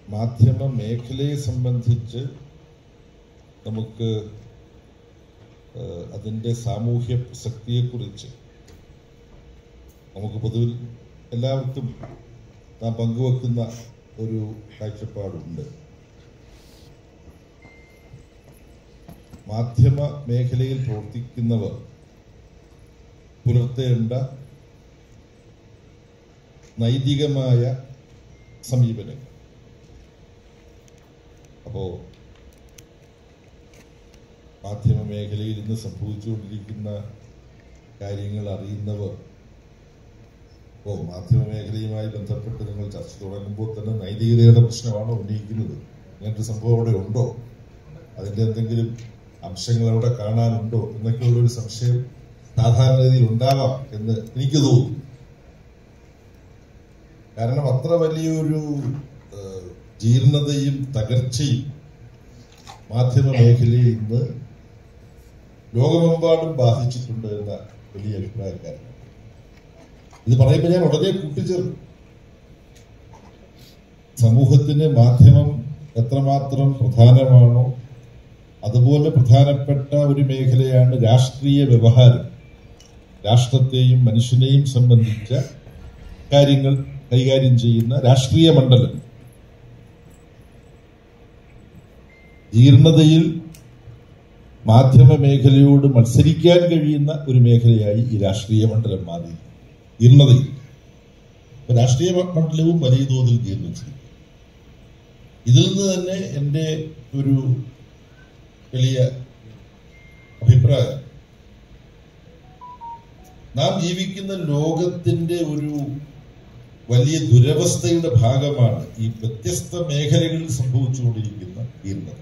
മാധ്യമ മേഖലയെ സംബന്ധിച്ച് നമുക്ക് അതിൻ്റെ സാമൂഹ്യ പ്രസക്തിയെക്കുറിച്ച് നമുക്ക് പൊതുവിൽ എല്ലാവർക്കും നാം പങ്കുവെക്കുന്ന ഒരു കാഴ്ചപ്പാടുണ്ട്. മാധ്യമ മേഖലയിൽ പ്രവർത്തിക്കുന്നവർ പുലർത്തേണ്ട നൈതികമായ സമീപനങ്ങൾ. അപ്പോൾ മാധ്യമ മേഖലയിൽ ഇന്ന് സംഭവിച്ചുകൊണ്ടിരിക്കുന്ന കാര്യങ്ങൾ അറിയുന്നവർ മാധ്യമ മേഖലയുമായി ബന്ധപ്പെട്ട് നിങ്ങൾ ചർച്ച തുടങ്ങുമ്പോൾ തന്നെ നൈതികതയുടെ പ്രശ്നമാണോ ഉന്നയിക്കുന്നത്? അങ്ങനത്തെ സംഭവം അവിടെ ഉണ്ടോ? അതിൻ്റെ എന്തെങ്കിലും അംശങ്ങൾ അവിടെ കാണാനുണ്ടോ എന്നൊക്കെയുള്ളൊരു സംശയം സാധാരണഗതിയിൽ ഉണ്ടാവാം എന്ന് എനിക്ക് തോന്നുന്നു. കാരണം അത്ര വലിയൊരു ജീർണതയും തകർച്ചയും മാധ്യമ മേഖലയെ ഇന്ന് ലോകമെമ്പാടും ബാധിച്ചിട്ടുണ്ട് എന്ന വലിയ അഭിപ്രായക്കാരനാണ്. ഇത് പറയുമ്പോൾ ഞാൻ ഉടനെ കൂട്ടിച്ചേർക്കും. സമൂഹത്തിന് മാധ്യമം എത്രമാത്രം പ്രധാനമാണോ അതുപോലെ പ്രധാനപ്പെട്ട ഒരു മേഖലയാണ് രാഷ്ട്രീയ വ്യവഹാരം. രാഷ്ട്രത്തെയും മനുഷ്യനെയും സംബന്ധിച്ച കാര്യങ്ങൾ കൈകാര്യം ചെയ്യുന്ന രാഷ്ട്രീയ മണ്ഡലം ജീർണതയിൽ മാധ്യമ മേഖലയോട് മത്സരിക്കാൻ കഴിയുന്ന ഒരു മേഖലയായി ഈ രാഷ്ട്രീയ മണ്ഡലം മാറി. ജീർണതയിൽ രാഷ്ട്രീയ മണ്ഡലവും വലിയ തോതിൽ ജീർണിച്ചു. ഇതിൽ നിന്ന് തന്നെ എൻ്റെ ഒരു വലിയ അഭിപ്രായം, നാം ജീവിക്കുന്ന ലോകത്തിന്റെ ഒരു വലിയ ദുരവസ്ഥയുടെ ഭാഗമാണ് ഈ വ്യത്യസ്ത മേഖലകളിൽ സംഭവിച്ചുകൊണ്ടിരിക്കുന്ന ജീർണത.